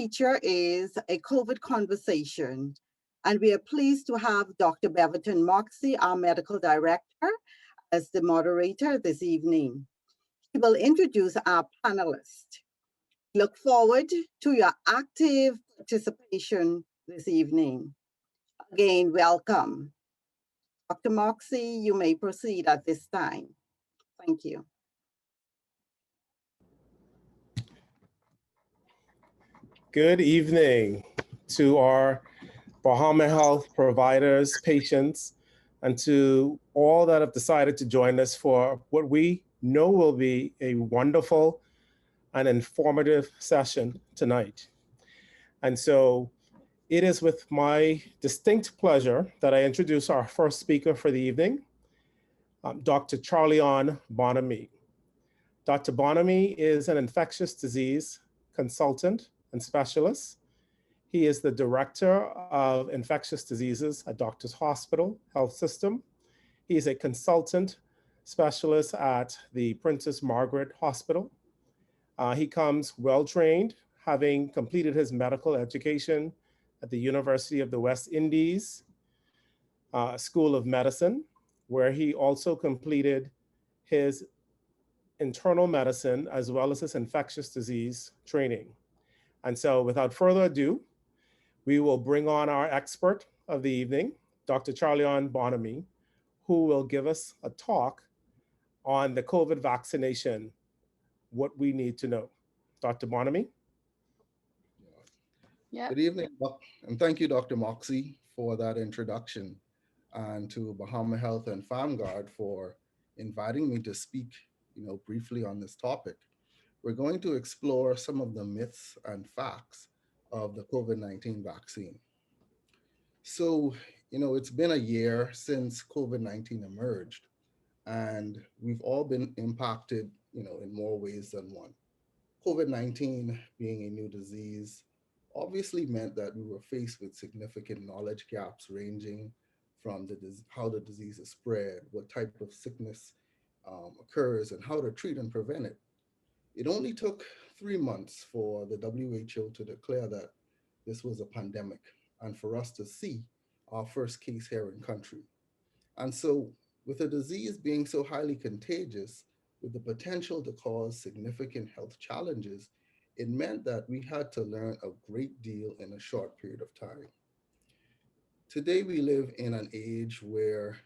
feature is a COVID conversation, and we are pleased to have Dr. Beverton Moxie, our medical director, as the moderator this evening. He will introduce our panelists. Look forward to your active participation this evening. Again, welcome. Dr. Moxie, you may proceed at this time. Thank you. Good evening to our Bahama Health providers, patients, and to all that have decided to join us for what we know will be a wonderful and informative session tonight. And so it is with my distinct pleasure that I introduce our first speaker for the evening, Dr. Charlyon Bonimy. Dr. Bonimy is an infectious disease consultant and specialist. He is the Director of Infectious Diseases at Doctors Hospital Health System. He is a consultant specialist at the Princess Margaret Hospital. He comes well-trained, having completed his medical education at the University of the West Indies School of Medicine, where he also completed his internal medicine as well as his infectious disease training. And so without further ado, we will bring on our expert of the evening, Dr. Charlyon Bonimy, who will give us a talk on the COVID vaccination, what we need to know. Dr. Bonimy? Yeah. Good evening, and thank you, Dr. Moxie, for that introduction, and to Bahama Health and FamGuard for inviting me to speak, briefly on this topic. We're going to explore some of the myths and facts of the COVID-19 vaccine. So, it's been a year since COVID-19 emerged, and we've all been impacted, in more ways than one. COVID-19 being a new disease obviously meant that we were faced with significant knowledge gaps ranging from how the disease is spread, what type of sickness occurs, and how to treat and prevent it. It only took 3 months for the WHO to declare that this was a pandemic and for us to see our first case here in country. And so with a disease being so highly contagious, with the potential to cause significant health challenges, it meant that we had to learn a great deal in a short period of time. Today, we live in an age where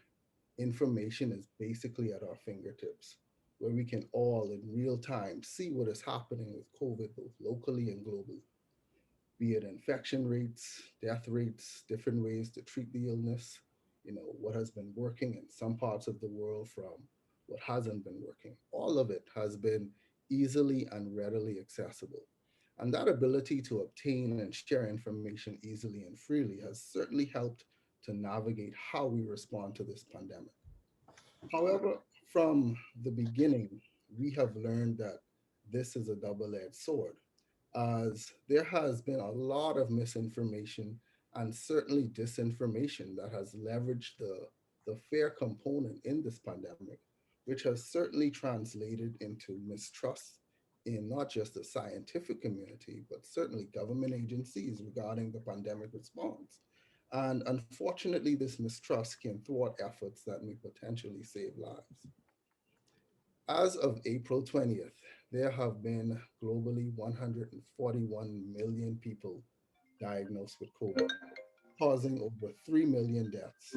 information is basically at our fingertips, where we can all in real time see what is happening with COVID, both locally and globally, be it infection rates, death rates, different ways to treat the illness, what has been working in some parts of the world from what hasn't been working. All of it has been easily and readily accessible. And that ability to obtain and share information easily and freely has certainly helped to navigate how we respond to this pandemic. However, from the beginning, we have learned that this is a double-edged sword, as there has been a lot of misinformation and certainly disinformation that has leveraged the fear component in this pandemic, which has certainly translated into mistrust in not just the scientific community, but certainly government agencies regarding the pandemic response. And unfortunately, this mistrust can thwart efforts that may potentially save lives. As of April 20th, there have been globally 141 million people diagnosed with COVID, causing over 3 million deaths.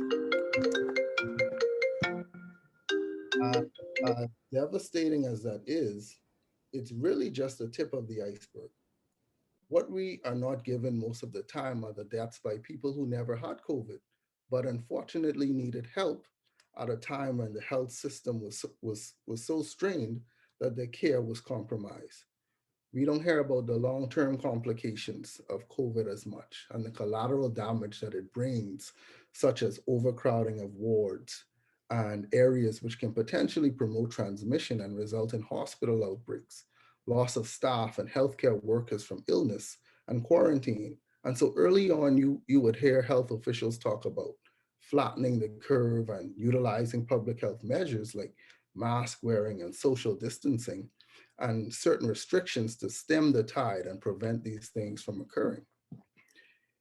Devastating as that is, it's really just the tip of the iceberg. What we are not given most of the time are the deaths by people who never had COVID, but unfortunately needed help at a time when the health system was so strained that their care was compromised. We don't hear about the long-term complications of COVID as much and the collateral damage that it brings, such as overcrowding of wards and areas which can potentially promote transmission and result in hospital outbreaks, loss of staff and healthcare workers from illness and quarantine. And so early on, you would hear health officials talk about flattening the curve and utilizing public health measures like mask wearing and social distancing. and certain restrictions to stem the tide and prevent these things from occurring.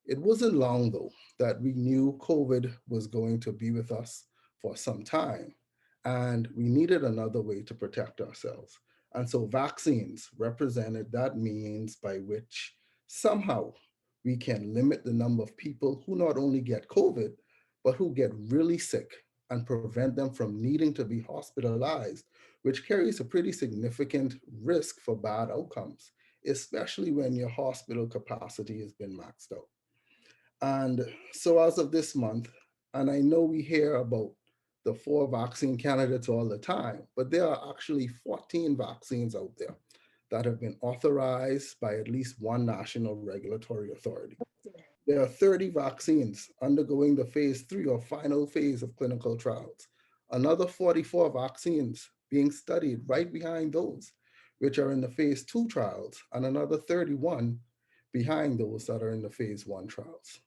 It wasn't long, though, that we knew COVID was going to be with us for some time, and we needed another way to protect ourselves. And so vaccines represented that means by which somehow we can limit the number of people who not only get COVID, but who get really sick and prevent them from needing to be hospitalized, which carries a pretty significant risk for bad outcomes, especially when your hospital capacity has been maxed out. And so as of this month, and I know we hear about the 4 vaccine candidates all the time, but there are actually 14 vaccines out there that have been authorized by at least one national regulatory authority. There are 30 vaccines undergoing the phase 3 or final phase of clinical trials. Another 44 vaccines being studied right behind those, which are in the phase 2 trials, and another 31 behind those that are in the phase 1 trials.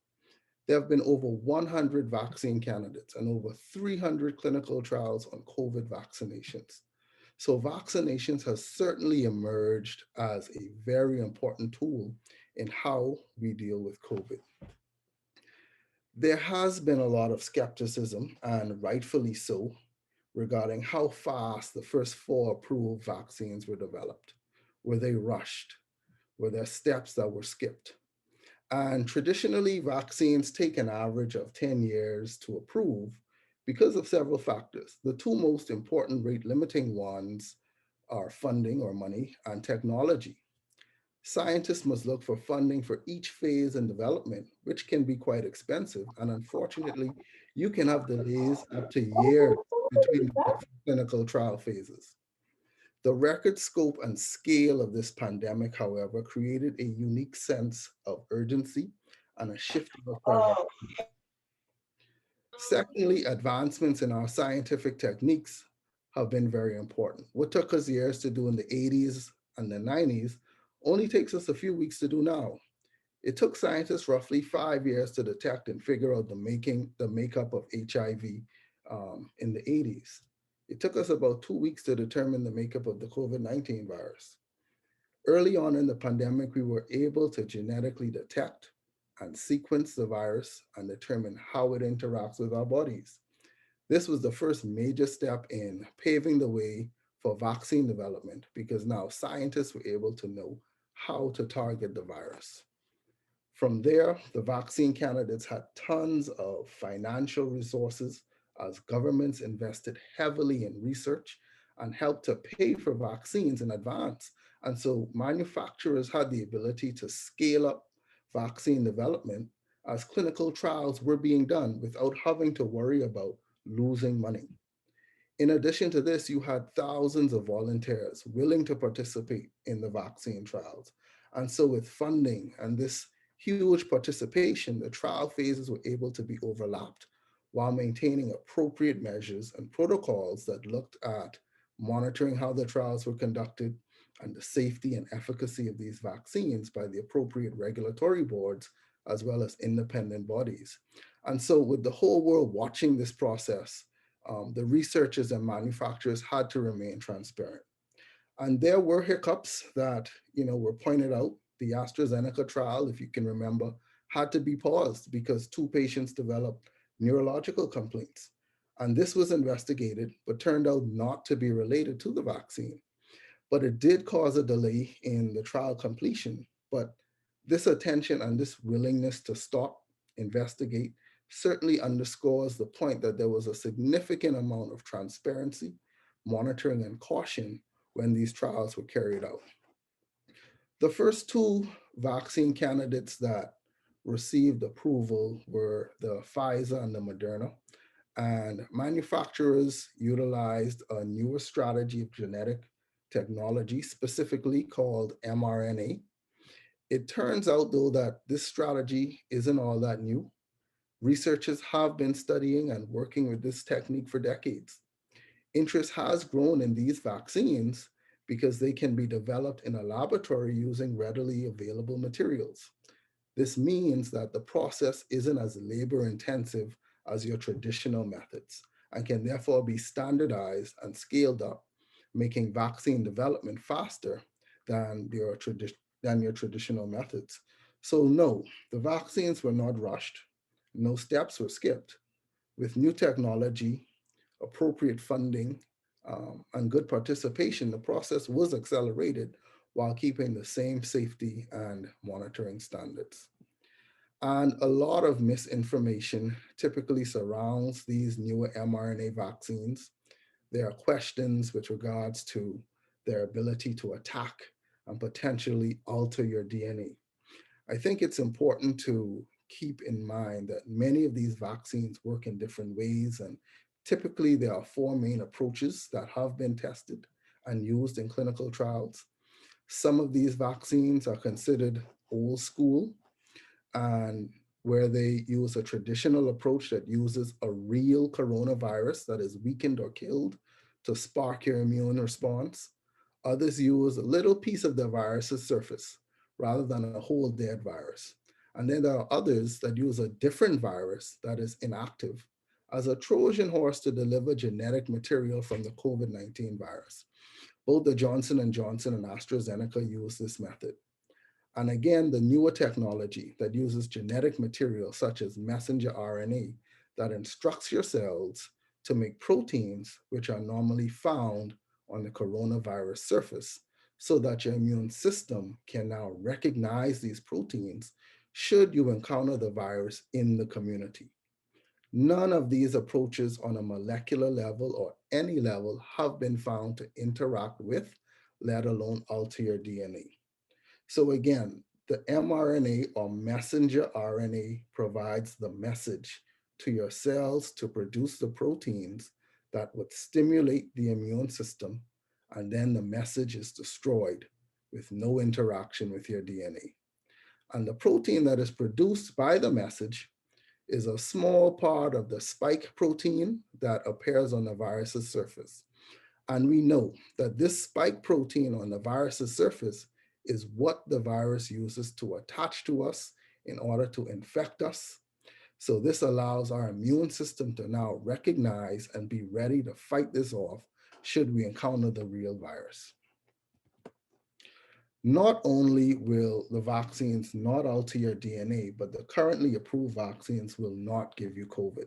There have been over 100 vaccine candidates and over 300 clinical trials on COVID vaccinations. So vaccinations has certainly emerged as a very important tool in how we deal with COVID. There has been a lot of skepticism, and rightfully so, regarding how fast the first 4 approved vaccines were developed. Were they rushed? Were there steps that were skipped? And traditionally, vaccines take an average of 10 years to approve because of several factors. The 2 most important rate limiting ones are funding or money and technology. Scientists must look for funding for each phase in development, which can be quite expensive. And unfortunately, you can have delays up to years between clinical trial phases. The record scope and scale of this pandemic, however, created a unique sense of urgency and a shifting of priorities. Secondly, advancements in our scientific techniques have been very important. What took us years to do in the 80s and the 90s only takes us a few weeks to do now. It took scientists roughly 5 years to detect and figure out the makeup of HIV in the 80s. It took us about 2 weeks to determine the makeup of the COVID-19 virus. Early on in the pandemic, we were able to genetically detect and sequence the virus and determine how it interacts with our bodies. This was the first major step in paving the way for vaccine development because now scientists were able to know how to target the virus. From there, the vaccine candidates had tons of financial resources as governments invested heavily in research and helped to pay for vaccines in advance. And so manufacturers had the ability to scale up vaccine development as clinical trials were being done without having to worry about losing money. In addition to this, you had thousands of volunteers willing to participate in the vaccine trials. And so with funding and this huge participation, the trial phases were able to be overlapped while maintaining appropriate measures and protocols that looked at monitoring how the trials were conducted and the safety and efficacy of these vaccines by the appropriate regulatory boards, as well as independent bodies. And so with the whole world watching this process, the researchers and manufacturers had to remain transparent. And there were hiccups that were pointed out. The AstraZeneca trial, if you can remember, had to be paused because 2 patients developed neurological complaints. And this was investigated, but turned out not to be related to the vaccine. But it did cause a delay in the trial completion. But this attention and this willingness to stop, investigate, certainly underscores the point that there was a significant amount of transparency, monitoring, and caution when these trials were carried out. The first 2 vaccine candidates that received approval were the Pfizer and the Moderna, and manufacturers utilized a newer strategy of genetic technology, specifically called mRNA. It turns out, though, that this strategy isn't all that new. Researchers have been studying and working with this technique for decades. Interest has grown in these vaccines because they can be developed in a laboratory using readily available materials. This means that the process isn't as labor intensive as your traditional methods and can therefore be standardized and scaled up making vaccine development faster than your traditional methods. So no, the vaccines were not rushed. No steps were skipped. With new technology, appropriate funding, and good participation, the process was accelerated while keeping the same safety and monitoring standards. And a lot of misinformation typically surrounds these newer mRNA vaccines. There are questions with regards to their ability to attack and potentially alter your DNA. I think it's important to keep in mind that many of these vaccines work in different ways, and typically there are four main approaches that have been tested and used in clinical trials. Some of these vaccines are considered old school, and where they use a traditional approach that uses a real coronavirus that is weakened or killed to spark your immune response. Others use a little piece of the virus's surface rather than a whole dead virus. And then there are others that use a different virus that is inactive as a Trojan horse to deliver genetic material from the COVID-19 virus. Both the Johnson & Johnson and AstraZeneca use this method. And again, the newer technology that uses genetic material such as messenger RNA that instructs your cells to make proteins which are normally found on the coronavirus surface so that your immune system can now recognize these proteins should you encounter the virus in the community. None of these approaches on a molecular level or any level have been found to interact with, let alone alter your DNA. So again, the mRNA or messenger RNA provides the message to your cells to produce the proteins that would stimulate the immune system, and then the message is destroyed with no interaction with your DNA. And the protein that is produced by the message is a small part of the spike protein that appears on the virus's surface. And we know that this spike protein on the virus's surface is what the virus uses to attach to us in order to infect us. So this allows our immune system to now recognize and be ready to fight this off should we encounter the real virus. Not only will the vaccines not alter your DNA, but the currently approved vaccines will not give you COVID.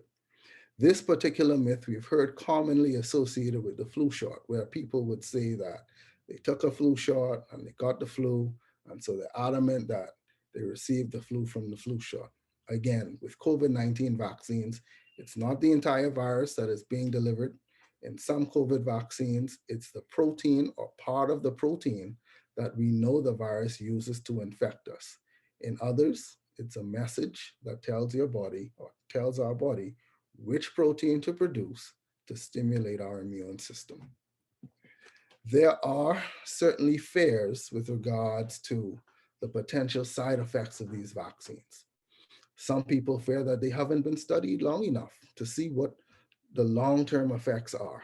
This particular myth we've heard commonly associated with the flu shot, where people would say that they took a flu shot and they got the flu, and so they're adamant that they received the flu from the flu shot. Again, with COVID-19 vaccines, it's not the entire virus that is being delivered. In some COVID vaccines, it's the protein or part of the protein that we know the virus uses to infect us. In others, it's a message that tells your body or tells our body which protein to produce to stimulate our immune system. There are certainly fears with regards to the potential side effects of these vaccines. Some people fear that they haven't been studied long enough to see what the long-term effects are.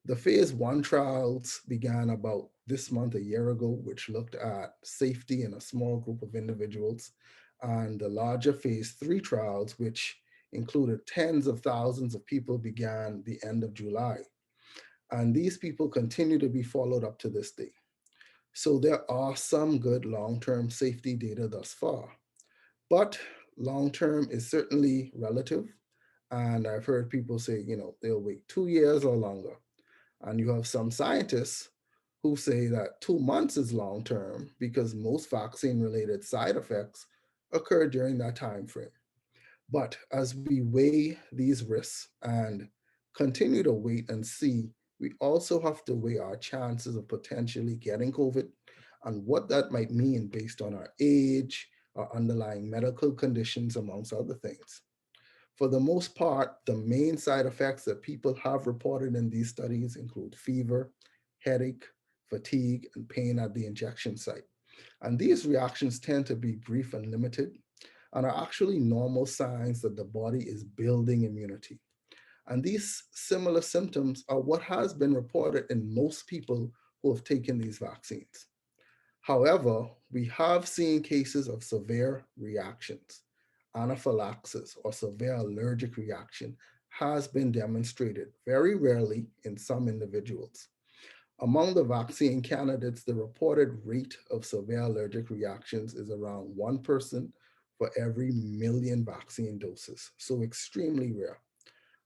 The phase 1 trials began about this month, a year ago, which looked at safety in a small group of individuals, and the larger phase 3 trials, which included tens of thousands of people, began the end of July. And these people continue to be followed up to this day. So there are some good long-term safety data thus far, but long-term is certainly relative. And I've heard people say, they'll wait 2 years or longer. And you have some scientists who say that 2 months is long-term because most vaccine-related side effects occur during that time frame. But as we weigh these risks and continue to wait and see, we also have to weigh our chances of potentially getting COVID and what that might mean based on our age, our underlying medical conditions, amongst other things. For the most part, the main side effects that people have reported in these studies include fever, headache, fatigue, and pain at the injection site. And these reactions tend to be brief and limited and are actually normal signs that the body is building immunity. And these similar symptoms are what has been reported in most people who have taken these vaccines. However, we have seen cases of severe reactions. Anaphylaxis or severe allergic reaction has been demonstrated very rarely in some individuals. Among the vaccine candidates, the reported rate of severe allergic reactions is around 1 person for every million vaccine doses, so extremely rare.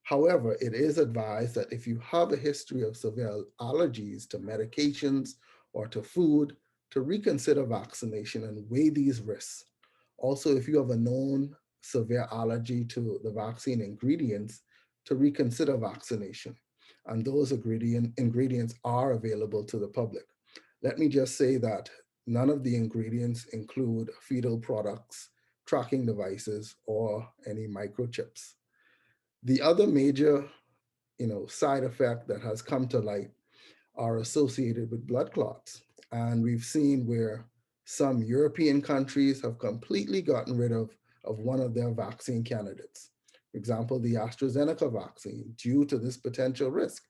However, it is advised that if you have a history of severe allergies to medications or to food, to reconsider vaccination and weigh these risks. Also, if you have a known severe allergy to the vaccine ingredients, to reconsider vaccination. And those ingredients are available to the public. Let me just say that none of the ingredients include fetal products, tracking devices, or any microchips. The other major, side effect that has come to light are associated with blood clots. And we've seen where some European countries have completely gotten rid of one of their vaccine candidates. For example, the AstraZeneca vaccine, due to this potential risk.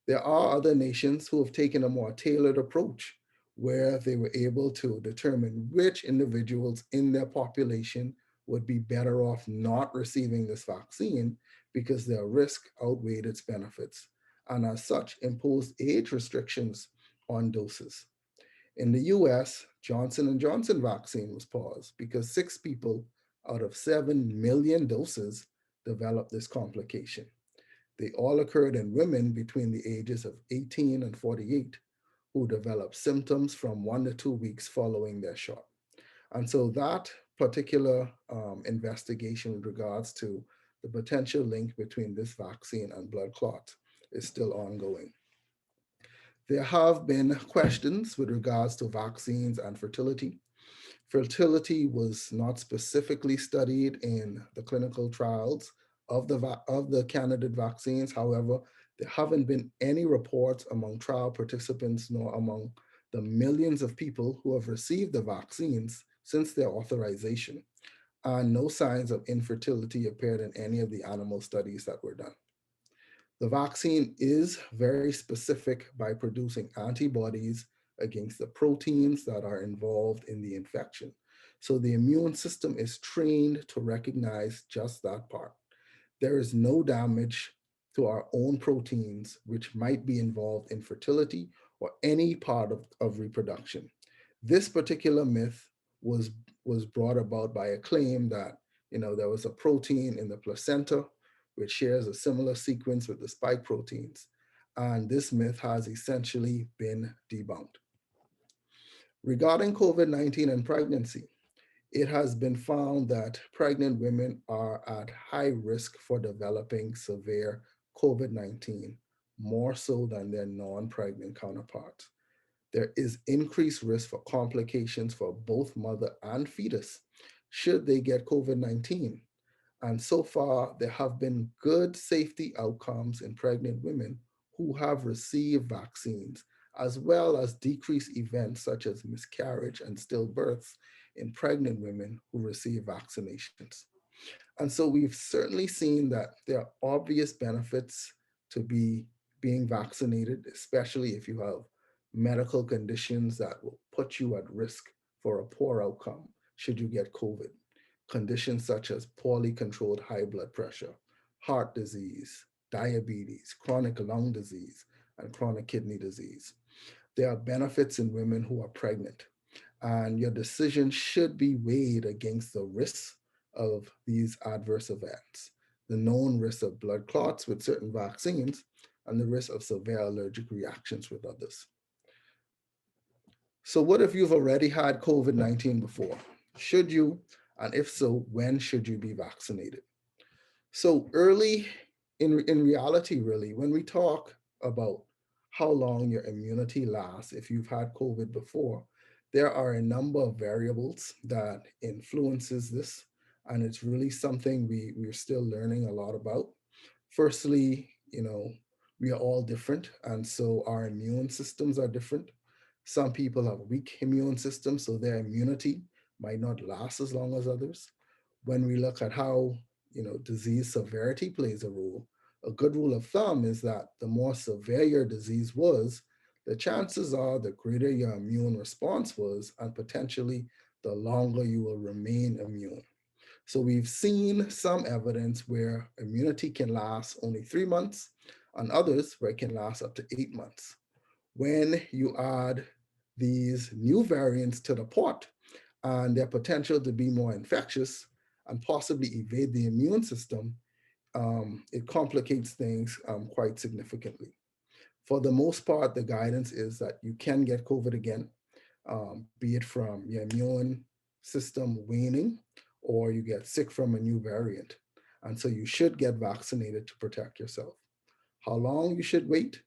There are other nations who have taken a more tailored approach where they were able to determine which individuals in their population would be better off not receiving this vaccine because their risk outweighed its benefits, and as such imposed age restrictions on doses. In the US, Johnson & Johnson vaccine was paused because 6 people out of 7 million doses developed this complication. They all occurred in women between the ages of 18 and 48 who developed symptoms from 1 to 2 weeks following their shot. And so that particular investigation with regards to the potential link between this vaccine and blood clots is still ongoing. There have been questions with regards to vaccines and fertility. Fertility was not specifically studied in the clinical trials of the candidate vaccines. However, there haven't been any reports among trial participants nor among the millions of people who have received the vaccines since their authorization. And no signs of infertility appeared in any of the animal studies that were done. The vaccine is very specific by producing antibodies against the proteins that are involved in the infection. So the immune system is trained to recognize just that part. There is no damage to our own proteins, which might be involved in fertility or any part of reproduction. This particular myth was, was brought about by a claim that there was a protein in the placenta which shares a similar sequence with the spike proteins. And this myth has essentially been debunked. Regarding COVID-19 and pregnancy, it has been found that pregnant women are at high risk for developing severe COVID-19, more so than their non-pregnant counterparts. There is increased risk for complications for both mother and fetus should they get COVID-19. And so far, there have been good safety outcomes in pregnant women who have received vaccines, as well as decreased events such as miscarriage and stillbirths in pregnant women who receive vaccinations. And so we've certainly seen that there are obvious benefits to being vaccinated, especially if you have medical conditions that will put you at risk for a poor outcome should you get COVID. Conditions such as poorly controlled high blood pressure, heart disease, diabetes, chronic lung disease, and chronic kidney disease. There are benefits in women who are pregnant, and your decision should be weighed against the risks of these adverse events, the known risk of blood clots with certain vaccines, and the risk of severe allergic reactions with others. So what if you've already had COVID-19 before? Should you, and if so, when should you be vaccinated? So early in reality, really, when we talk about how long your immunity lasts if you've had COVID before, there are a number of variables that influences this, and it's really something we're still learning a lot about. Firstly, we are all different, and so our immune systems are different. Some people have weak immune systems, so their immunity might not last as long as others. When we look at how disease severity plays a role, a good rule of thumb is that the more severe your disease was, the chances are the greater your immune response was, and potentially the longer you will remain immune. So we've seen some evidence where immunity can last only 3 months, and others where it can last up to 8 months. when you add these new variants to the pot and their potential to be more infectious and possibly evade the immune system, it complicates things quite significantly. For the most part, the guidance is that you can get COVID again, be it from your immune system waning or you get sick from a new variant. And so you should get vaccinated to protect yourself. How long you should wait,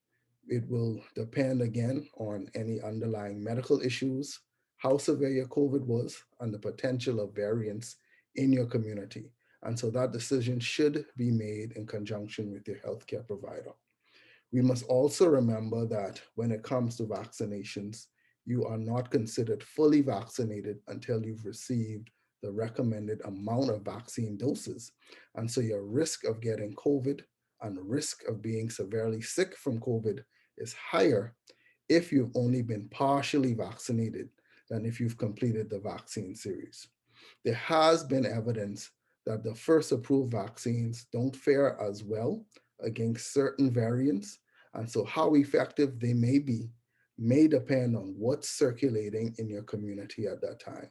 it will depend again on any underlying medical issues, how severe your COVID was, and the potential of variants in your community. And so that decision should be made in conjunction with your healthcare provider. We must also remember that when it comes to vaccinations, you are not considered fully vaccinated until you've received the recommended amount of vaccine doses. And so your risk of getting COVID and risk of being severely sick from COVID is higher if you've only been partially vaccinated than if you've completed the vaccine series. There has been evidence that the first approved vaccines don't fare as well against certain variants. And so how effective they may be may depend on what's circulating in your community at that time.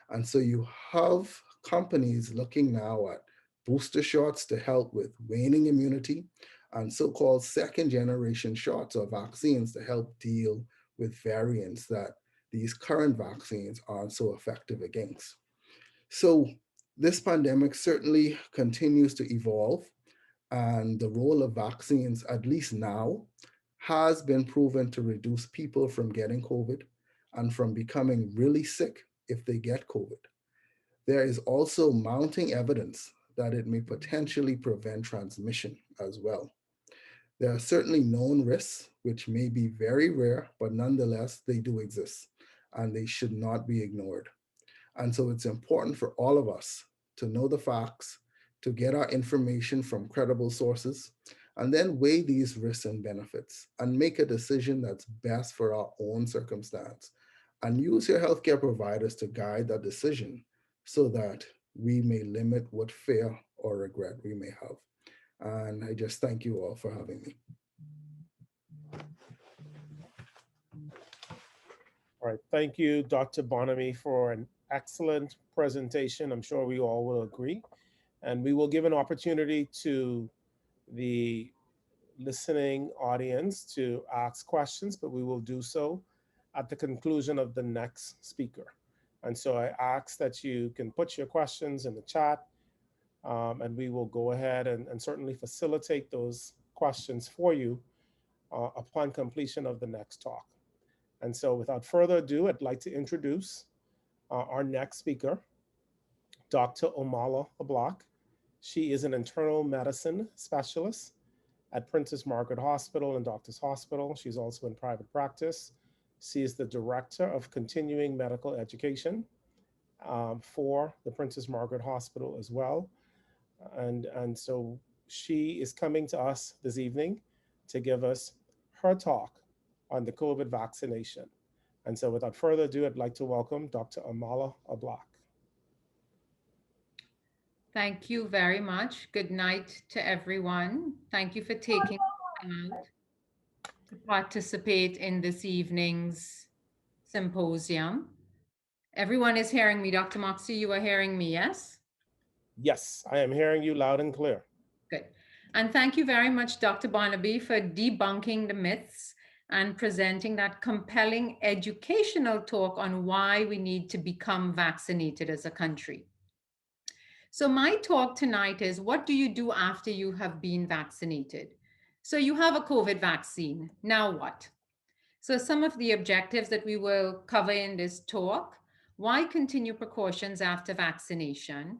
And so you have companies looking now at booster shots to help with waning immunity and so-called second generation shots or vaccines to help deal with variants that these current vaccines aren't so effective against. So this pandemic certainly continues to evolve, and the role of vaccines, at least now, has been proven to reduce people from getting COVID and from becoming really sick if they get COVID. There is also mounting evidence that it may potentially prevent transmission as well. There are certainly known risks, which may be very rare, but nonetheless, they do exist, and they should not be ignored. And so it's important for all of us to know the facts, to get our information from credible sources, and then weigh these risks and benefits and make a decision that's best for our own circumstance. And use your healthcare providers to guide that decision so that we may limit what fear or regret we may have. And I just thank you all for having me. All right, thank you, Dr. Bonimy, for an excellent presentation. I'm sure we all will agree. And we will give an opportunity to the listening audience to ask questions, but we will do so at the conclusion of the next speaker. And so I ask that you can put your questions in the chat, and we will go ahead and certainly facilitate those questions for you upon completion of the next talk. And so without further ado, I'd like to introduce our next speaker, Dr. Omala Ablack. She is an internal medicine specialist at Princess Margaret Hospital and Doctors Hospital. She's also in private practice. She is the director of continuing medical education for the Princess Margaret Hospital as well. And so she is coming to us this evening to give us her talk on the COVID vaccination. And so without further ado, I'd like to welcome Dr. Omala Ablack. Thank you very much. Good night to everyone. Thank you for taking time out to participate in this evening's symposium. Everyone is hearing me. Dr. Moxie, you are hearing me, yes? Yes, I am hearing you loud and clear. Good. And thank you very much, Dr. Bonimy, for debunking the myths and presenting that compelling educational talk on why we need to become vaccinated as a country. So my talk tonight is, what do you do after you have been vaccinated? So you have a COVID vaccine, now what? So some of the objectives that we will cover in this talk: why continue precautions after vaccination,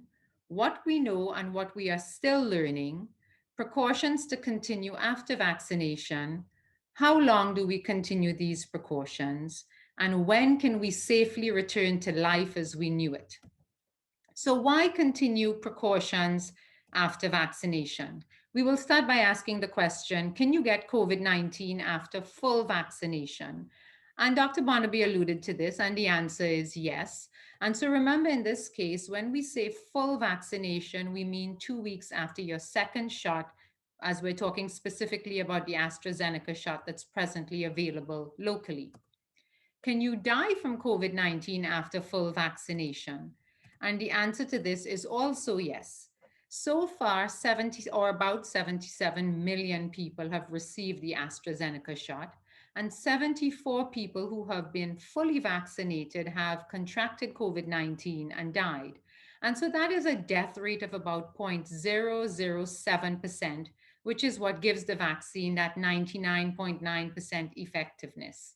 what we know and what we are still learning, precautions to continue after vaccination, how long do we continue these precautions, and when can we safely return to life as we knew it? So why continue precautions after vaccination? We will start by asking the question, can you get COVID-19 after full vaccination? And Dr. Bonimy alluded to this, and the answer is yes. And so remember, in this case, when we say full vaccination, we mean 2 weeks after your second shot as we're talking specifically about the AstraZeneca shot that's presently available locally. Can you die from COVID-19 after full vaccination? And the answer to this is also yes. So far, 70 or about 77 million people have received the AstraZeneca shot, and 74 people who have been fully vaccinated have contracted COVID-19 and died. And so that is a death rate of about 0.007%, which is what gives the vaccine that 99.9% effectiveness.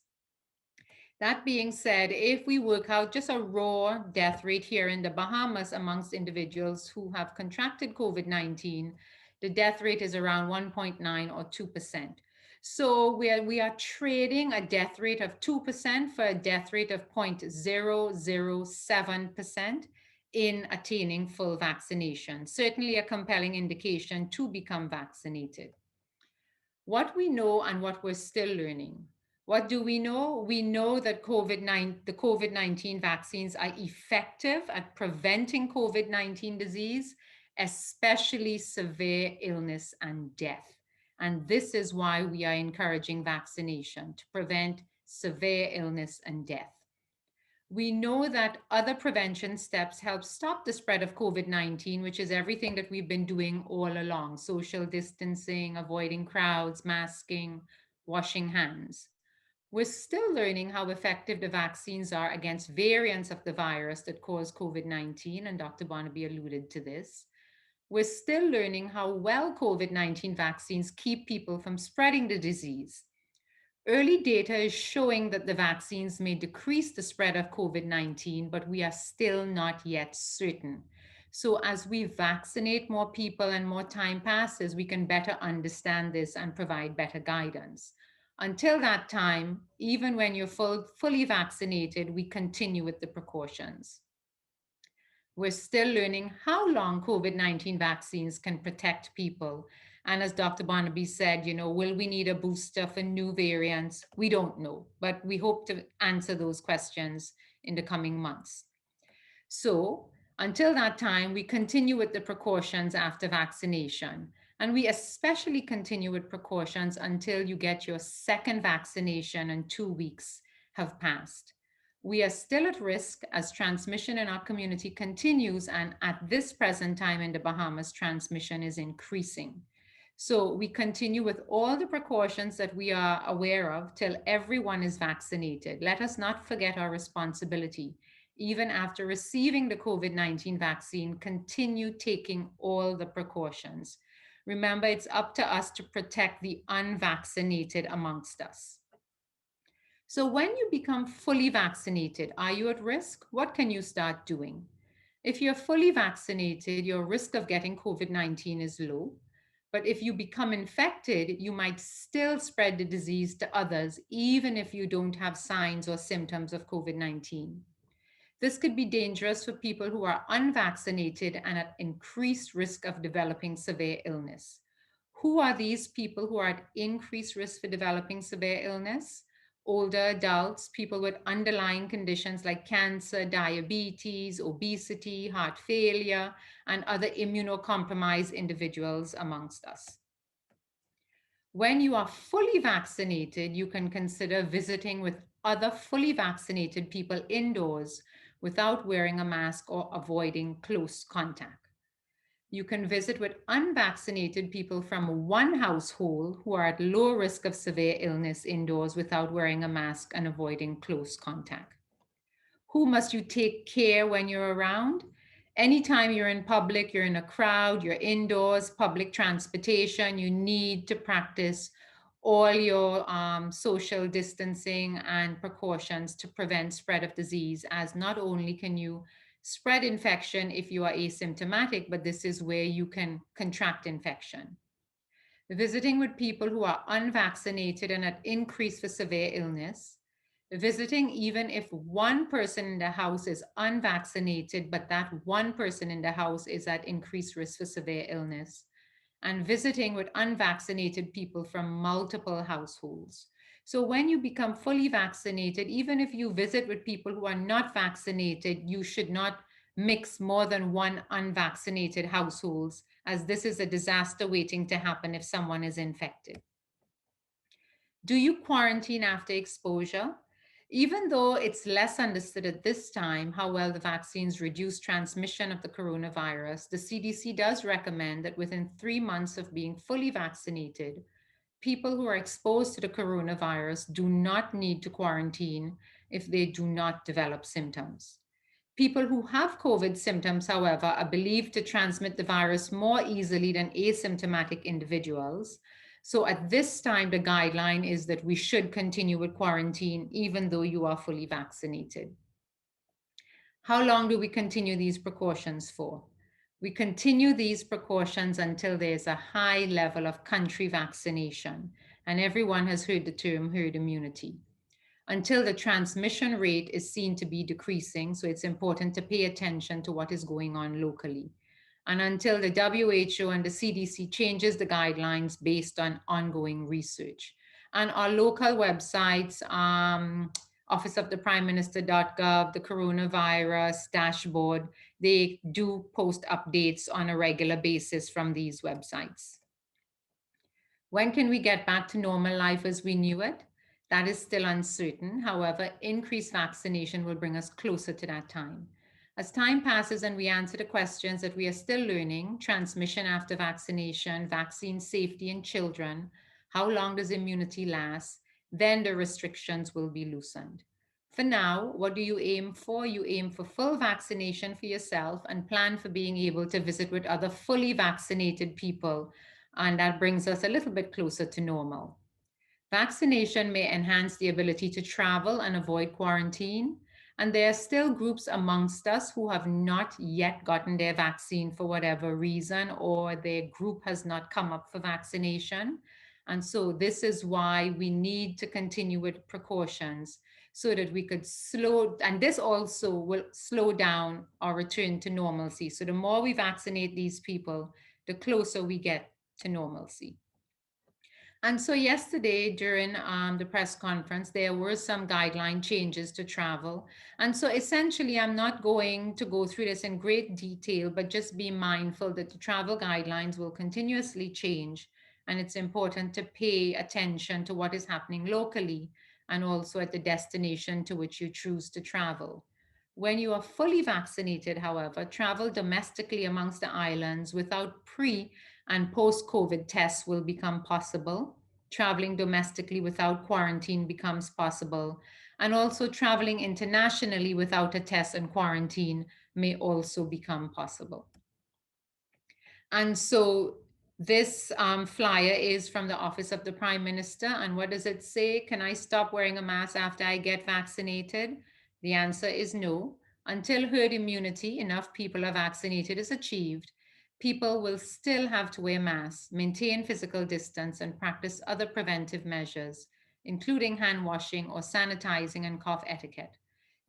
That being said, if we work out just a raw death rate here in the Bahamas amongst individuals who have contracted COVID-19, the death rate is around 1.9 or 2%. So we are trading a death rate of 2% for a death rate of 0.007% in attaining full vaccination. Certainly a compelling indication to become vaccinated. What we know and what we're still learning. What do we know? We know that the COVID-19 vaccines are effective at preventing COVID-19 disease, especially severe illness and death. And this is why we are encouraging vaccination to prevent severe illness and death. We know that other prevention steps help stop the spread of COVID-19, which is everything that we've been doing all along: social distancing, avoiding crowds, masking, washing hands. We're still learning how effective the vaccines are against variants of the virus that cause COVID-19, and Dr. Bonimy alluded to this. We're still learning how well COVID-19 vaccines keep people from spreading the disease. Early data is showing that the vaccines may decrease the spread of COVID-19, but we are still not yet certain. So as we vaccinate more people and more time passes, we can better understand this and provide better guidance. Until that time, even when you're fully vaccinated, we continue with the precautions. We're still learning how long COVID-19 vaccines can protect people. And as Dr. Bonimy said, will we need a booster for new variants? We don't know, but we hope to answer those questions in the coming months. So until that time, we continue with the precautions after vaccination. And we especially continue with precautions until you get your second vaccination and 2 weeks have passed. We are still at risk as transmission in our community continues, and at this present time in the Bahamas, transmission is increasing. So we continue with all the precautions that we are aware of till everyone is vaccinated. Let us not forget our responsibility. Even after receiving the COVID-19 vaccine, continue taking all the precautions. Remember, it's up to us to protect the unvaccinated amongst us. So when you become fully vaccinated, are you at risk? What can you start doing? If you're fully vaccinated, your risk of getting COVID-19 is low. But if you become infected, you might still spread the disease to others, even if you don't have signs or symptoms of COVID-19. This could be dangerous for people who are unvaccinated and at increased risk of developing severe illness. Who are these people who are at increased risk for developing severe illness? Older adults, people with underlying conditions like cancer, diabetes, obesity, heart failure, and other immunocompromised individuals amongst us. When you are fully vaccinated, you can consider visiting with other fully vaccinated people indoors without wearing a mask or avoiding close contact. You can visit with unvaccinated people from one household who are at low risk of severe illness indoors without wearing a mask and avoiding close contact. Who must you take care when you're around? Anytime you're in public, you're in a crowd, you're indoors, public transportation, you need to practice all your social distancing and precautions to prevent spread of disease, as not only can you spread infection if you are asymptomatic, but this is where you can contract infection. Visiting with people who are unvaccinated and at increased for severe illness. Visiting even if one person in the house is unvaccinated, but that one person in the house is at increased risk for severe illness. And visiting with unvaccinated people from multiple households. So when you become fully vaccinated, even if you visit with people who are not vaccinated, you should not mix more than one unvaccinated households, as this is a disaster waiting to happen if someone is infected. Do you quarantine after exposure? Even though it's less understood at this time how well the vaccines reduce transmission of the coronavirus, the CDC does recommend that within 3 months of being fully vaccinated, people who are exposed to the coronavirus do not need to quarantine if they do not develop symptoms. People who have COVID symptoms, however, are believed to transmit the virus more easily than asymptomatic individuals. So at this time, the guideline is that we should continue with quarantine even though you are fully vaccinated. How long do we continue these precautions for? We continue these precautions until there's a high level of country vaccination, and everyone has heard the term herd immunity. Until the transmission rate is seen to be decreasing, so it's important to pay attention to what is going on locally. And until the WHO and the CDC changes the guidelines based on ongoing research. And our local websites, Office of the Prime Minister.gov, the coronavirus dashboard, they do post updates on a regular basis from these websites. When can we get back to normal life as we knew it? That is still uncertain. However, increased vaccination will bring us closer to that time. As time passes and we answer the questions that we are still learning, transmission after vaccination, vaccine safety in children, how long does immunity last, then the restrictions will be loosened. For now, what do you aim for? You aim for full vaccination for yourself and plan for being able to visit with other fully vaccinated people. And that brings us a little bit closer to normal. Vaccination may enhance the ability to travel and avoid quarantine. And there are still groups amongst us who have not yet gotten their vaccine for whatever reason, or their group has not come up for vaccination. And so this is why we need to continue with precautions so that we could and this also will slow down our return to normalcy. So the more we vaccinate these people, the closer we get to normalcy. And so yesterday during the press conference, there were some guideline changes to travel. And so essentially, I'm not going to go through this in great detail, but just be mindful that the travel guidelines will continuously change. And it's important to pay attention to what is happening locally and also at the destination to which you choose to travel. When you are fully vaccinated, however, travel domestically amongst the islands without pre- and post-COVID tests will become possible. Traveling domestically without quarantine becomes possible. And also traveling internationally without a test and quarantine may also become possible. And so this flyer is from the Office of the Prime Minister. And what does it say? Can I stop wearing a mask after I get vaccinated? The answer is no. Until herd immunity, enough people are vaccinated, is achieved, people will still have to wear masks, maintain physical distance, and practice other preventive measures, including hand washing or sanitizing and cough etiquette.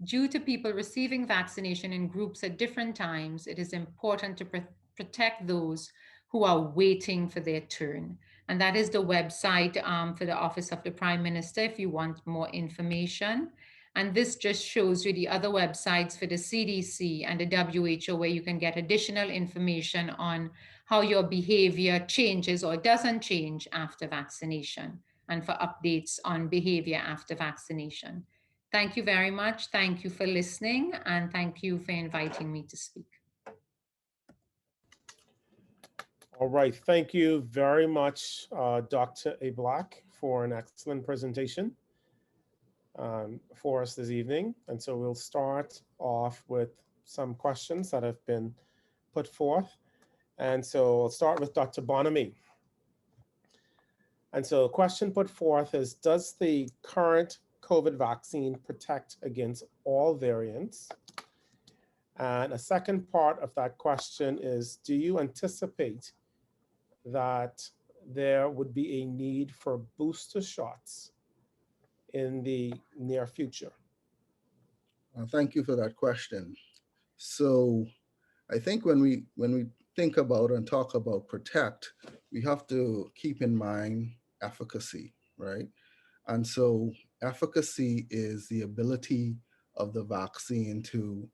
Due to people receiving vaccination in groups at different times, it is important to protect those who are waiting for their turn. And that is the website for the Office of the Prime Minister if you want more information. And this just shows you the other websites for the CDC and the WHO where you can get additional information on how your behavior changes or doesn't change after vaccination, and for updates on behavior after vaccination. Thank you very much. Thank you for listening, and thank you for inviting me to speak. All right, thank you very much, Dr. Ablack, for an excellent presentation for us this evening. And so we'll start off with some questions that have been put forth. And so I'll start with Dr. Bonimy. And so a question put forth is, does the current COVID vaccine protect against all variants? And a second part of that question is, do you anticipate that there would be a need for booster shots in the near future? Thank you for that question. So I think when we think about and talk about protect, we have to keep in mind efficacy, right? And so efficacy is the ability of the vaccine to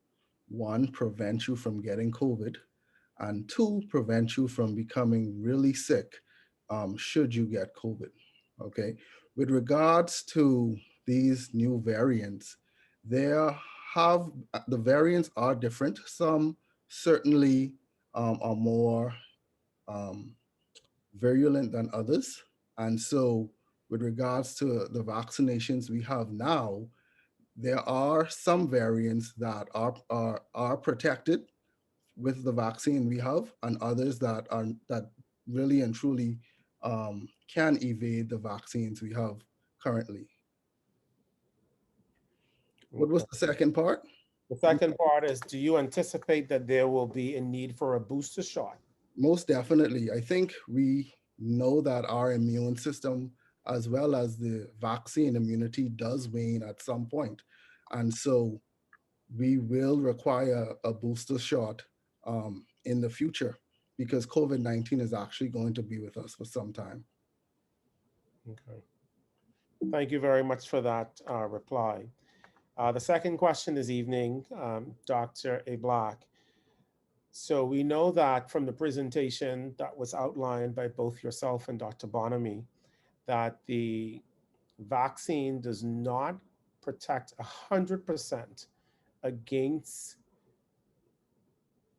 one, prevent you from getting COVID, and two, prevent you from becoming really sick should you get COVID. Okay. With regards to these new variants, there have the variants are different. Some certainly are more virulent than others. And so, with regards to the vaccinations we have now, there are some variants that are protected with the vaccine we have, and others that really and truly can evade the vaccines we have currently. What was the second part? The second part is, do you anticipate that there will be a need for a booster shot? Most definitely. I think we know that our immune system, as well as the vaccine immunity, does wane at some point. And so we will require a booster shot in the future, because COVID-19 is actually going to be with us for some time. Okay. Thank you very much for that reply. The second question this evening, Dr. Ablack. So we know that from the presentation that was outlined by both yourself and Dr. Bonimy, that the vaccine does not protect 100% against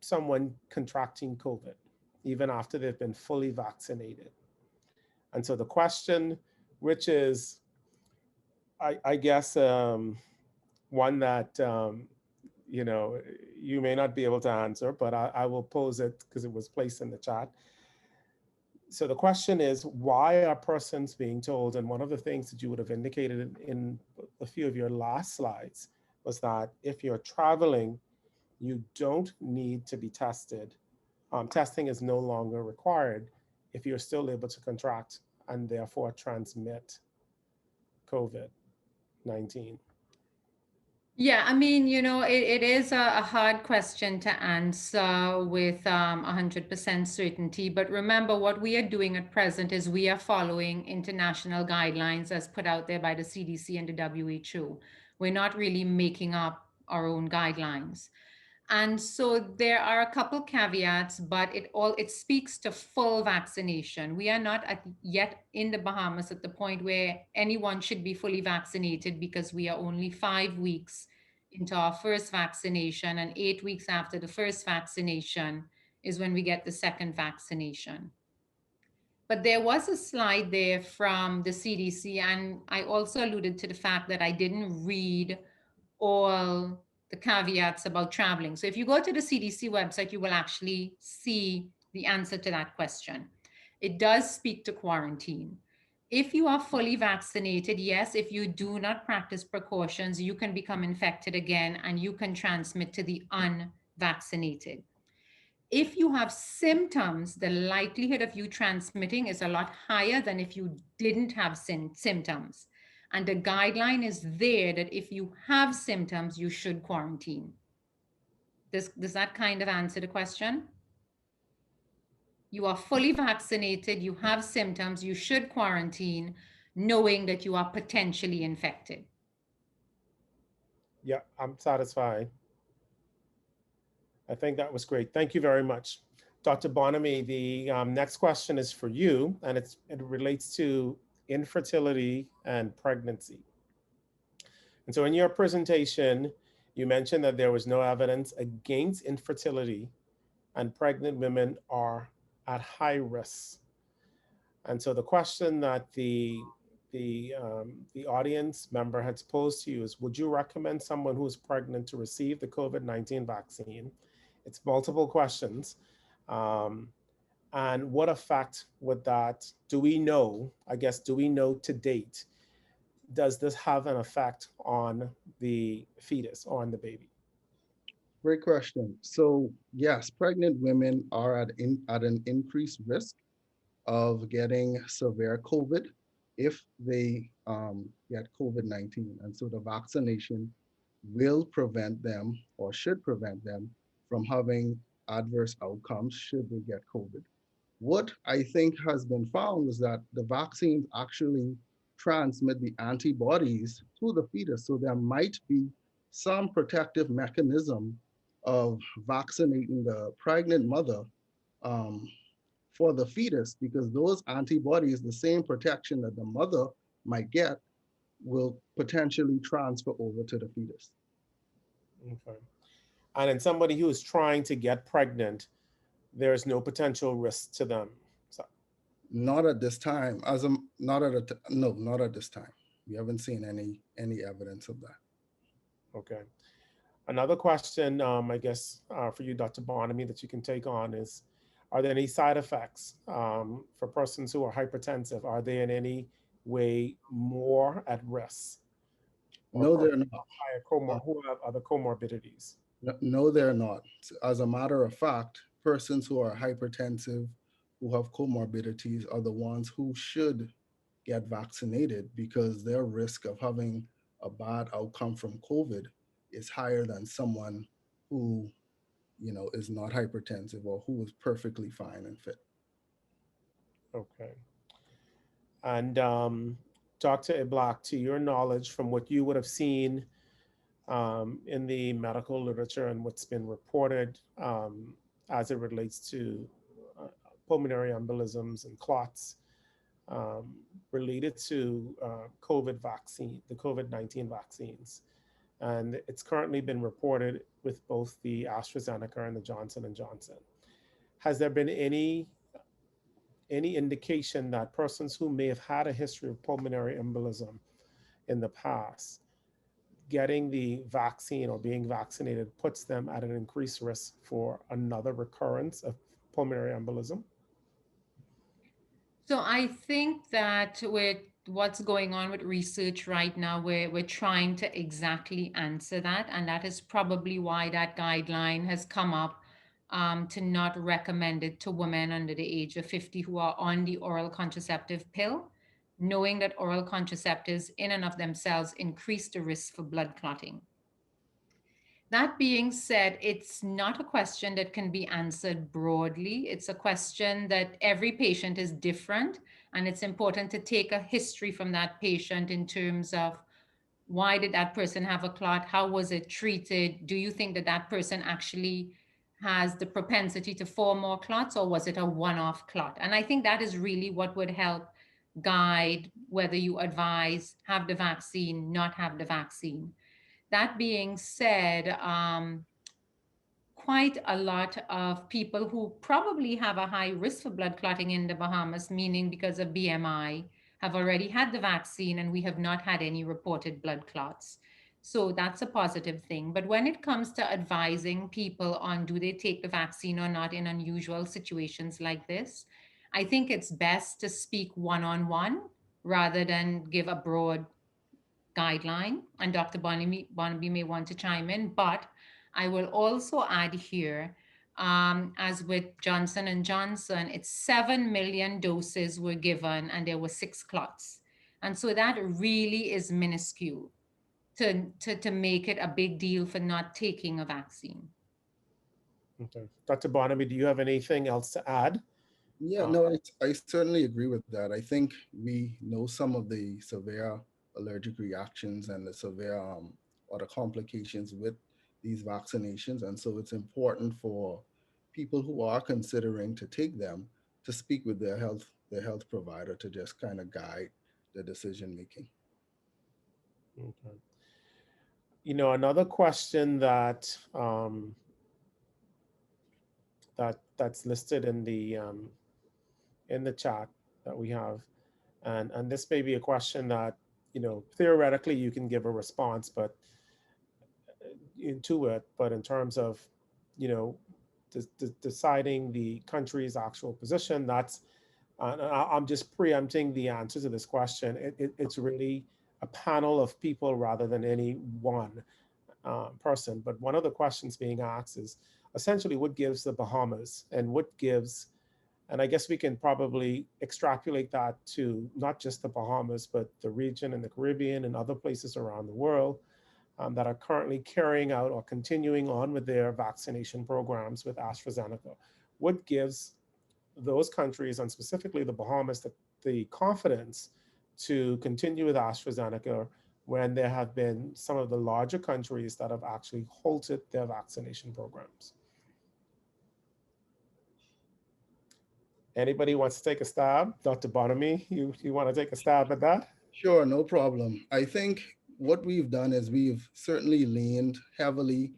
someone contracting COVID, even after they've been fully vaccinated. And so the question, which is, I guess, one that, you know, you may not be able to answer, but I will pose it because it was placed in the chat. So the question is, why are persons being told, and one of the things that you would have indicated in a few of your last slides was that if you're traveling, you don't need to be tested. Testing is no longer required if you're still able to contract and therefore transmit COVID-19. Yeah, I mean, you know, it is a hard question to answer with 100% certainty. But remember, what we are doing at present is we are following international guidelines as put out there by the CDC and the WHO. We're not really making up our own guidelines. And so there are a couple caveats, but it speaks to full vaccination. We are not yet in the Bahamas at the point where anyone should be fully vaccinated, because we are only 5 weeks into our first vaccination, and 8 weeks after the first vaccination is when we get the second vaccination. But there was a slide there from the CDC, and I also alluded to the fact that I didn't read all the caveats about traveling. So if you go to the CDC website, you will actually see the answer to that question. It does speak to quarantine. If you are fully vaccinated, yes, if you do not practice precautions, you can become infected again and you can transmit to the unvaccinated. If you have symptoms, the likelihood of you transmitting is a lot higher than if you didn't have symptoms. And the guideline is there that if you have symptoms, you should quarantine. Does that kind of answer the question? You are fully vaccinated, you have symptoms, you should quarantine, knowing that you are potentially infected. Yeah, I'm satisfied. I think that was great. Thank you very much. Dr. Bonimy, the next question is for you, and it relates to infertility and pregnancy. And so in your presentation, you mentioned that there was no evidence against infertility and pregnant women are at high risk. And so the question that the audience member has posed to you is, would you recommend someone who is pregnant to receive the COVID-19 vaccine? It's multiple questions. And what effect would that, do we know to date, does this have an effect on the fetus or on the baby? Great question. So yes, pregnant women are at an increased risk of getting severe COVID if they get COVID-19. And so the vaccination will prevent them, or should prevent them, from having adverse outcomes should they get COVID. What I think has been found is that the vaccines actually transmit the antibodies to the fetus. So there might be some protective mechanism of vaccinating the pregnant mother for the fetus, because those antibodies, the same protection that the mother might get, will potentially transfer over to the fetus. Okay. And in somebody who is trying to get pregnant, there's no potential risk to them. So, Not at this time. Not at this time. We haven't seen any evidence of that. okay. Another question, I guess, for you, Dr. Bonimy, that you can take on is, are there any side effects for persons who are hypertensive? Are they in any way more at risk? Or No, they're persons not. who have other comorbidities? No, they're not. As a matter of fact, persons who are hypertensive, who have comorbidities, are the ones who should get vaccinated, because their risk of having a bad outcome from COVID is higher than someone who, is not hypertensive or who is perfectly fine and fit. Okay. And Dr. Ablack, to your knowledge, from what you would have seen in the medical literature and what's been reported as it relates to pulmonary embolisms and clots related to COVID vaccine, the COVID-19 vaccines. And it's currently been reported with both the AstraZeneca and the Johnson & Johnson. Has there been any indication that persons who may have had a history of pulmonary embolism in the past, getting the vaccine or being vaccinated puts them at an increased risk for another recurrence of pulmonary embolism? So I think that with what's going on with research right now, we're trying to exactly answer that. And that is probably why that guideline has come up to not recommend it to women under the age of 50 who are on the oral contraceptive pill, knowing that oral contraceptives in and of themselves increase the risk for blood clotting. That being said, it's not a question that can be answered broadly. It's a question that every patient is different, and it's important to take a history from that patient in terms of why did that person have a clot? How was it treated? Do you think that that person actually has the propensity to form more clots, or was it a one-off clot? And I think that is really what would help guide whether you advise have the vaccine, not have the vaccine. That being said, quite a lot of people who probably have a high risk for blood clotting in the Bahamas, meaning because of BMI, have already had the vaccine, and we have not had any reported blood clots. So that's a positive thing. But when it comes to advising people on do they take the vaccine or not in unusual situations like this, I think it's best to speak one-on-one rather than give a broad guideline, and Dr. Bonamy may want to chime in, but I will also add here, as with Johnson and Johnson, it's 7 million doses were given and there were 6 clots. And so that really is minuscule to make it a big deal for not taking a vaccine. Okay. Dr. Bonamy, do you have anything else to add? Yeah, no, I certainly agree with that. I think we know some of the severe allergic reactions and the severe or the complications with these vaccinations. And so it's important for people who are considering to take them to speak with their health provider to just kind of guide the decision making. Okay. Another question that that's listed in the chat that we have, and this may be a question that theoretically you can give a response, but into it, but in terms of deciding the country's actual position, that's I'm just preempting the answer to this question. It's really a panel of people rather than any one person. But one of the questions being asked is essentially what gives the Bahamas and what gives, and I guess we can probably extrapolate that to not just the Bahamas, but the region and the Caribbean and other places around the world that are currently carrying out or continuing on with their vaccination programs with AstraZeneca. What gives those countries, and specifically the Bahamas, the confidence to continue with AstraZeneca when there have been some of the larger countries that have actually halted their vaccination programs. Anybody wants to take a stab? Dr. Bonimy, you want to take a stab at that? Sure, no problem. I think what we've done is we've certainly leaned heavily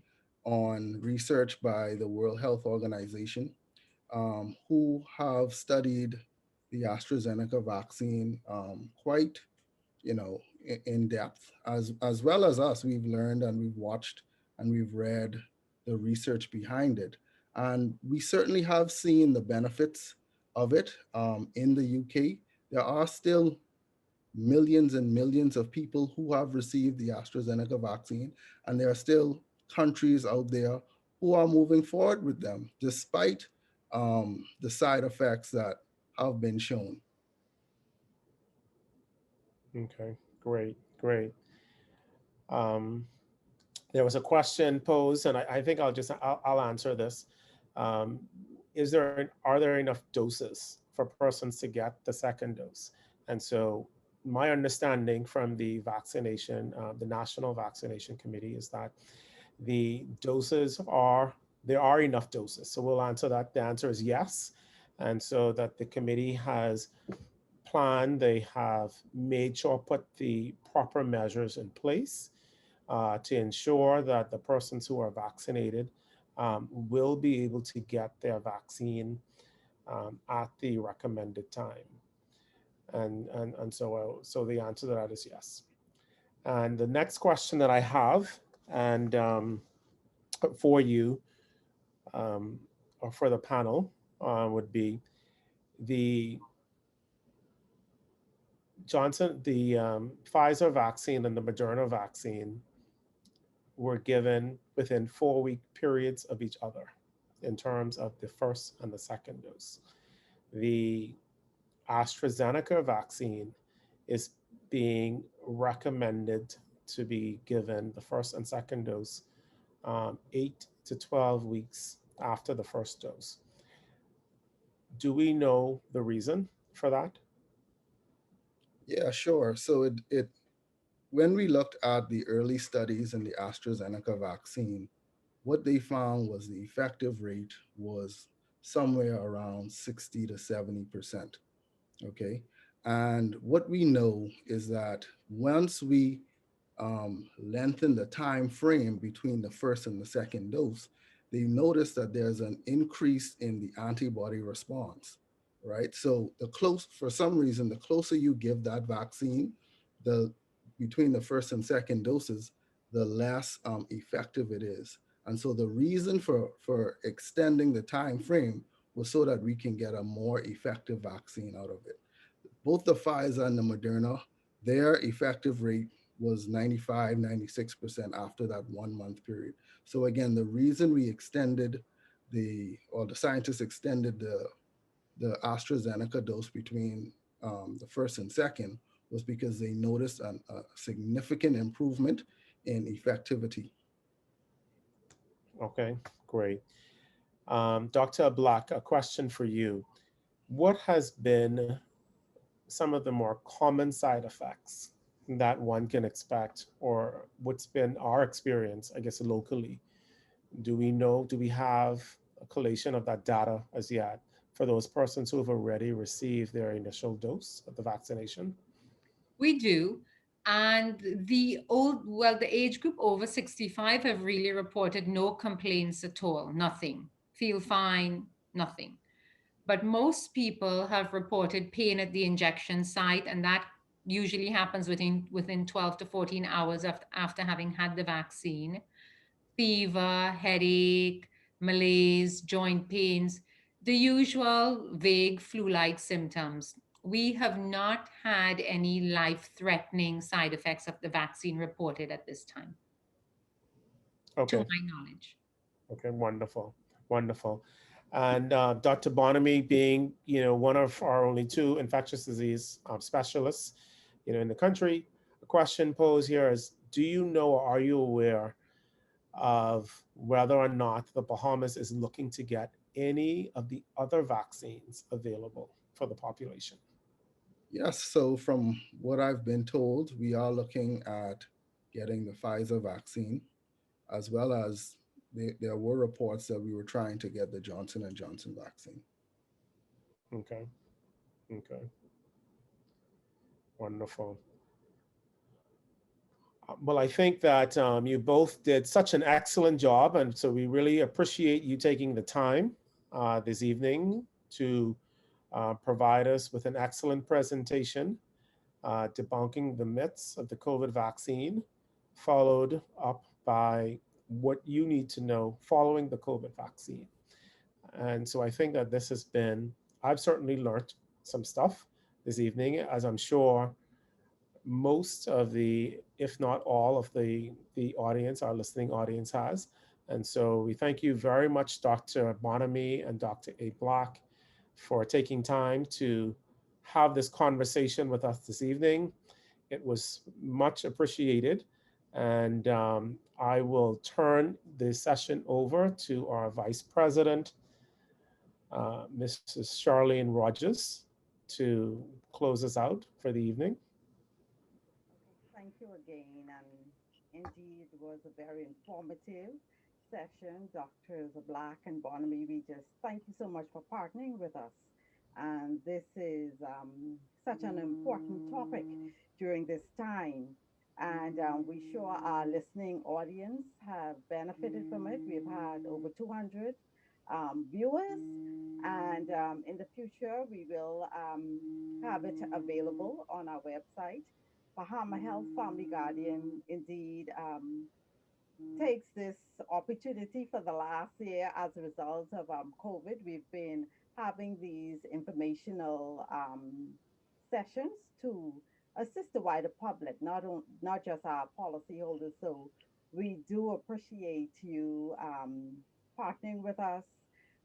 on research by the World Health Organization, who have studied the AstraZeneca vaccine quite, in depth, as well as us. We've learned and we've watched and we've read the research behind it, and we certainly have seen the benefits of it. In the UK, there are still millions and millions of people who have received the AstraZeneca vaccine, and there are still countries out there who are moving forward with them despite the side effects that have been shown. Okay, great, great. Um, there was a question posed, and I think I'll answer this. Um, are there enough doses for persons to get the second dose? And so my understanding from the vaccination, the National Vaccination Committee, is that there are enough doses. So we'll answer that. The answer is yes. And so that the committee has planned, they have made sure, put the proper measures in place to ensure that the persons who are vaccinated will be able to get their vaccine at the recommended time. And so the answer to that is yes. And the next question that I have, and for you, or for the panel, would be the Pfizer vaccine and the Moderna vaccine were given within 4-week periods of each other in terms of the first and the second dose. The AstraZeneca vaccine is being recommended to be given the first and second dose 8 to 12 weeks after the first dose. Do we know the reason for that? Yeah, sure. So when we looked at the early studies in the AstraZeneca vaccine, what they found was the effective rate was somewhere around 60 to 70%. Okay. And what we know is that once we lengthen the time frame between the first and the second dose, they notice that there's an increase in the antibody response, right? So for some reason, the closer you give that vaccine, between the first and second doses, the less effective it is. And so the reason for extending the time frame was so that we can get a more effective vaccine out of it. Both the Pfizer and the Moderna, their effective rate was 95, 96% after that 1 month period. So again, the reason we extended the scientists extended the AstraZeneca dose between the first and second was because they noticed a significant improvement in effectivity. Okay, great. Dr. Ablack, a question for you. What has been some of the more common side effects that one can expect, or what's been our experience, I guess, locally? Do we have a collation of that data as yet for those persons who have already received their initial dose of the vaccination? We do. And the age group over 65 have really reported no complaints at all, nothing. Feel fine, nothing. But most people have reported pain at the injection site, and that usually happens within 12 to 14 hours after having had the vaccine. Fever, headache, malaise, joint pains, the usual vague flu-like symptoms. We have not had any life-threatening side effects of the vaccine reported at this time, to Okay, my knowledge. okay, wonderful, wonderful. And Dr. Bonimy, being one of our only 2 infectious disease specialists, in the country, a question posed here is: do you know, or are you aware of whether or not the Bahamas is looking to get any of the other vaccines available for the population? Yes, so from what I've been told, we are looking at getting the Pfizer vaccine, as well as there were reports that we were trying to get the Johnson and Johnson vaccine. Okay. Okay. Wonderful. Well, I think that you both did such an excellent job, and so we really appreciate you taking the time this evening to provide us with an excellent presentation debunking the myths of the COVID vaccine, followed up by what you need to know following the COVID vaccine. And so I think that this has been, I've certainly learned some stuff this evening, as I'm sure most of the, if not all of the audience, our listening audience has. And so we thank you very much, Dr. Bonimy and Dr. Ablack, for taking time to have this conversation with us this evening. It was much appreciated. And I will turn the session over to our Vice President, Mrs. Charlyon Rogers, to close us out for the evening. Thank you again. And indeed, it was a very informative session. Doctors Ablack and Bonamy, we just thank you so much for partnering with us. And this is such an important topic during this time. And we sure our listening audience have benefited from it. We've had over 200 viewers. And in the future, we will have it available on our website. Bahama Health Family Guardian indeed takes this opportunity for the last year as a result of COVID. We've been having these informational sessions to assist the wider public, not just our policyholders. So we do appreciate you partnering with us.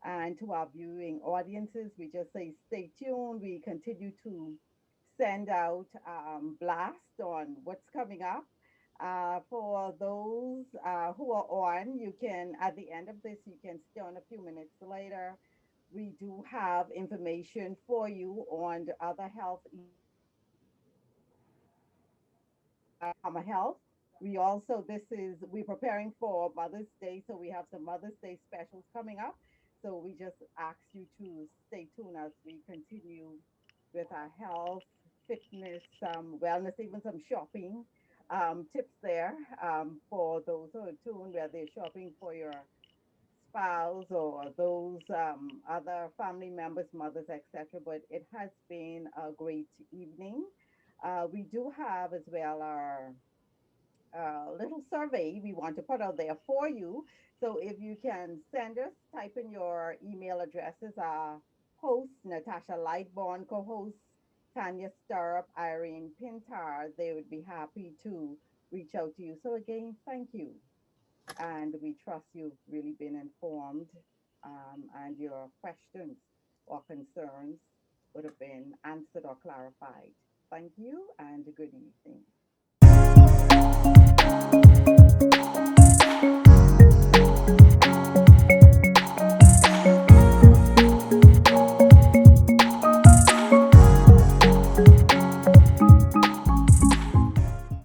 And to our viewing audiences, we just say stay tuned. We continue to send out blast on what's coming up. For those who are on, you can, at the end of this, you can stay on a few minutes later. We do have information for you on the other health health. We also, we're preparing for Mother's Day, so we have some Mother's Day specials coming up. So we just ask you to stay tuned as we continue with our health, fitness, wellness, even some shopping tips there for those who are tuned, where they're shopping for your spouse or those other family members, mothers, etc. But it has been a great evening. We do have as well our little survey we want to put out there for you. So if you can send us, type in your email addresses. Our host, Natasha Lightborn, co-host, Tanya Stirrup, Irene Pintar, they would be happy to reach out to you. So again, thank you. And we trust you've really been informed and your questions or concerns would have been answered or clarified. Thank you and good evening.